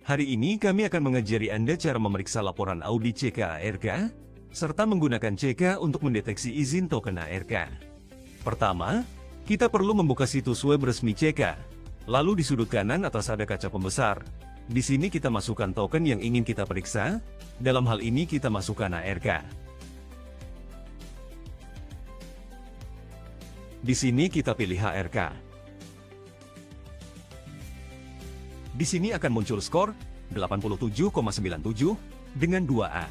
Hari ini kami akan mengajari Anda cara memeriksa laporan audit CK ARK, serta menggunakan CK untuk mendeteksi izin token ARK. Pertama, kita perlu membuka situs web resmi CK. Lalu di sudut kanan atas ada kaca pembesar. Di sini kita masukkan token yang ingin kita periksa, dalam hal ini kita masukkan ARK. Di sini kita pilih HRK. Di sini akan muncul skor 87,97 dengan 2A.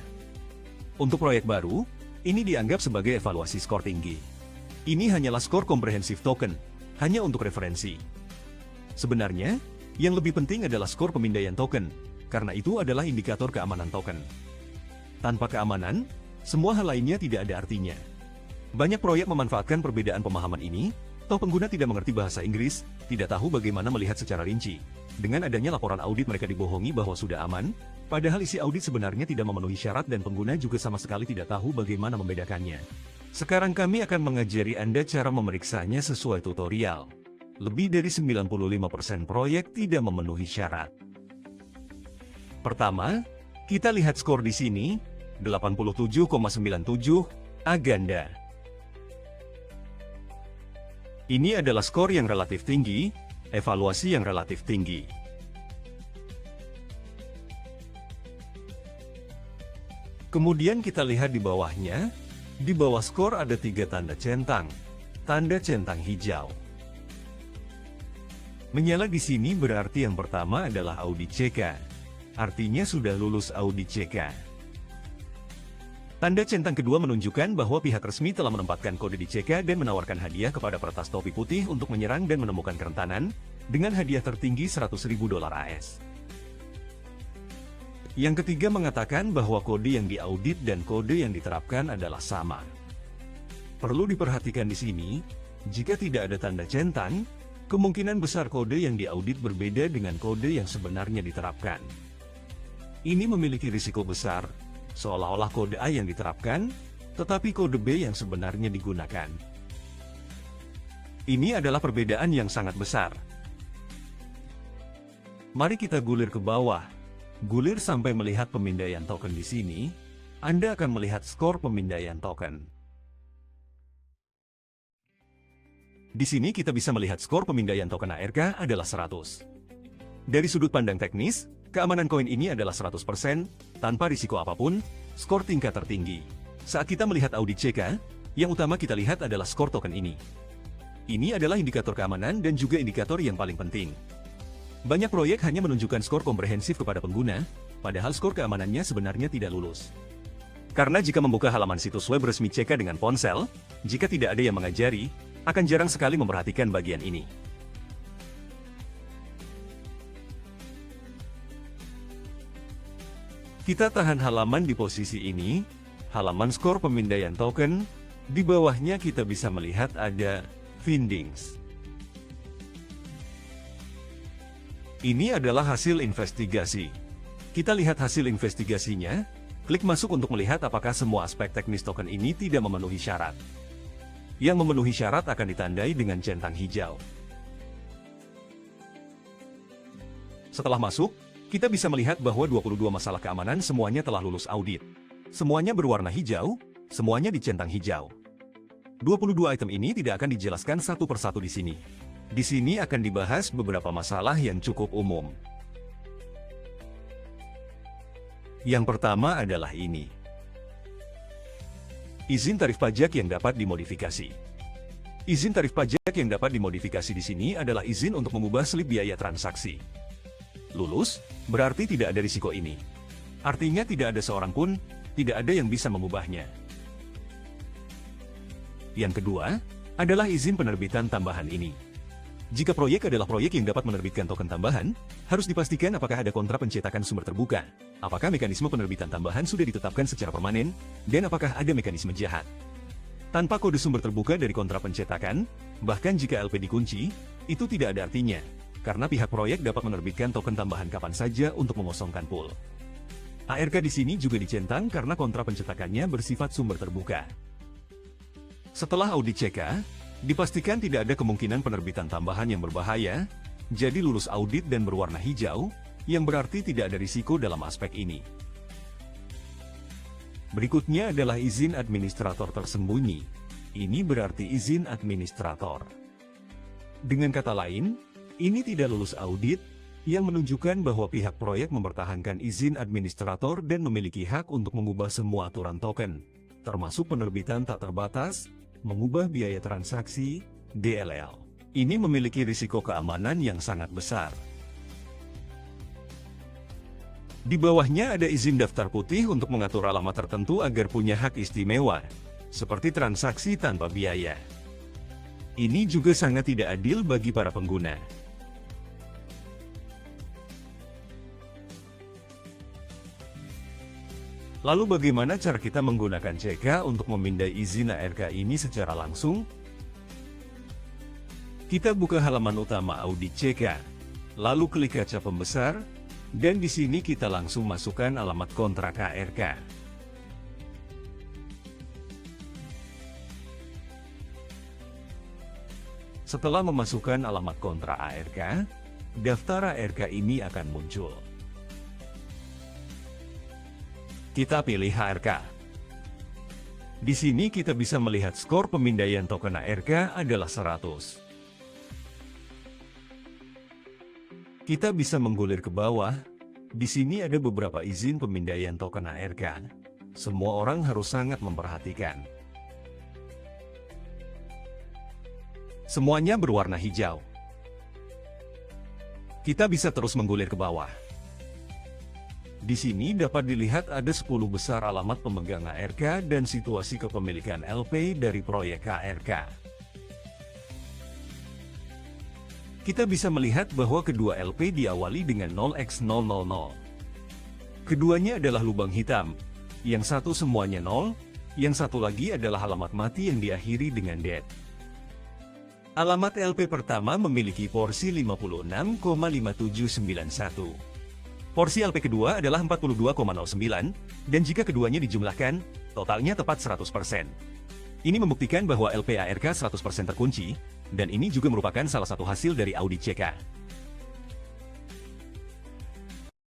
Untuk proyek baru, ini dianggap sebagai evaluasi skor tinggi. Ini hanyalah skor komprehensif token, hanya untuk referensi. Sebenarnya, yang lebih penting adalah skor pemindaian token, karena itu adalah indikator keamanan token. Tanpa keamanan, semua hal lainnya tidak ada artinya. Banyak proyek memanfaatkan perbedaan pemahaman ini, toh pengguna tidak mengerti bahasa Inggris, tidak tahu bagaimana melihat secara rinci. Dengan adanya laporan audit mereka dibohongi bahwa sudah aman, padahal isi audit sebenarnya tidak memenuhi syarat dan pengguna juga sama sekali tidak tahu bagaimana membedakannya. Sekarang kami akan mengajari Anda cara memeriksanya sesuai tutorial. Lebih dari 95% proyek tidak memenuhi syarat. Pertama, kita lihat skor di sini, 87,97 A ganda. Ini adalah skor yang relatif tinggi, evaluasi yang relatif tinggi. Kemudian kita lihat di bawahnya, di bawah skor ada 3 tanda centang. Tanda centang hijau. Menyala di sini berarti yang pertama adalah audit CK. Artinya sudah lulus audit CK. Tanda centang kedua menunjukkan bahwa pihak resmi telah menempatkan kode di CK dan menawarkan hadiah kepada peretas topi putih untuk menyerang dan menemukan kerentanan, dengan hadiah tertinggi $100.000 AS. Yang ketiga mengatakan bahwa kode yang diaudit dan kode yang diterapkan adalah sama. Perlu diperhatikan di sini, jika tidak ada tanda centang, kemungkinan besar kode yang diaudit berbeda dengan kode yang sebenarnya diterapkan. Ini memiliki risiko besar, seolah-olah kode A yang diterapkan, tetapi kode B yang sebenarnya digunakan. Ini adalah perbedaan yang sangat besar. Mari kita gulir ke bawah. Gulir sampai melihat pemindaian token di sini, Anda akan melihat skor pemindaian token. Di sini kita bisa melihat skor pemindaian token ARK adalah 100. Dari sudut pandang teknis, keamanan koin ini adalah 100%, tanpa risiko apapun, skor tingkat tertinggi. Saat kita melihat audit CK, yang utama kita lihat adalah skor token ini. Ini adalah indikator keamanan dan juga indikator yang paling penting. Banyak proyek hanya menunjukkan skor komprehensif kepada pengguna, padahal skor keamanannya sebenarnya tidak lulus. Karena jika membuka halaman situs web resmi CK dengan ponsel, jika tidak ada yang mengajari, akan jarang sekali memperhatikan bagian ini. Kita tahan halaman di posisi ini, halaman skor pemindaian token, di bawahnya kita bisa melihat ada findings. Ini adalah hasil investigasi. Kita lihat hasil investigasinya, klik masuk untuk melihat apakah semua aspek teknis token ini tidak memenuhi syarat. Yang memenuhi syarat akan ditandai dengan centang hijau. Setelah masuk, kita bisa melihat bahwa 22 masalah keamanan semuanya telah lulus audit. Semuanya berwarna hijau, semuanya dicentang hijau. 22 item ini tidak akan dijelaskan satu persatu di sini. Di sini akan dibahas beberapa masalah yang cukup umum. Yang pertama adalah ini. Izin tarif pajak yang dapat dimodifikasi. Izin tarif pajak yang dapat dimodifikasi di sini adalah izin untuk mengubah slip biaya transaksi. Lulus, berarti tidak ada risiko ini. Artinya tidak ada seorang pun, tidak ada yang bisa mengubahnya. Yang kedua, adalah izin penerbitan tambahan ini. Jika proyek adalah proyek yang dapat menerbitkan token tambahan, harus dipastikan apakah ada kontrak pencetakan sumber terbuka, apakah mekanisme penerbitan tambahan sudah ditetapkan secara permanen, dan apakah ada mekanisme jahat. Tanpa kode sumber terbuka dari kontrak pencetakan, bahkan jika LP dikunci, itu tidak ada artinya, karena pihak proyek dapat menerbitkan token tambahan kapan saja untuk mengosongkan pool. ARK di sini juga dicentang karena kontrak pencetakannya bersifat sumber terbuka. Setelah audit CK, dipastikan tidak ada kemungkinan penerbitan tambahan yang berbahaya, jadi lulus audit dan berwarna hijau, yang berarti tidak ada risiko dalam aspek ini. Berikutnya adalah izin administrator tersembunyi. Ini berarti izin administrator. Dengan kata lain, ini tidak lulus audit, yang menunjukkan bahwa pihak proyek mempertahankan izin administrator dan memiliki hak untuk mengubah semua aturan token, termasuk penerbitan tak terbatas, mengubah biaya transaksi, DLL. Ini memiliki risiko keamanan yang sangat besar. Di bawahnya ada izin daftar putih untuk mengatur alamat tertentu agar punya hak istimewa, seperti transaksi tanpa biaya. Ini juga sangat tidak adil bagi para pengguna. Lalu bagaimana cara kita menggunakan CK untuk memindai izin ARK ini secara langsung? Kita buka halaman utama audit CK, lalu klik kaca pembesar, dan di sini kita langsung masukkan alamat kontrak ARK. Setelah memasukkan alamat kontrak ARK, daftar ARK ini akan muncul. Kita pilih ARK. Di sini kita bisa melihat skor pemindaian token ARK adalah 100. Kita bisa menggulir ke bawah. Di sini ada beberapa izin pemindaian token ARK. Semua orang harus sangat memperhatikan. Semuanya berwarna hijau. Kita bisa terus menggulir ke bawah. Di sini dapat dilihat ada 10 besar alamat pemegang ARK dan situasi kepemilikan LP dari proyek ARK. Kita bisa melihat bahwa kedua LP diawali dengan 0x000. Keduanya adalah lubang hitam. Yang satu semuanya 0, yang satu lagi adalah alamat mati yang diakhiri dengan dead. Alamat LP pertama memiliki porsi 56,5791. Porsi LP kedua adalah 42,09, dan jika keduanya dijumlahkan, totalnya tepat 100%. Ini membuktikan bahwa LP ARK 100% terkunci, dan ini juga merupakan salah satu hasil dari audit CK.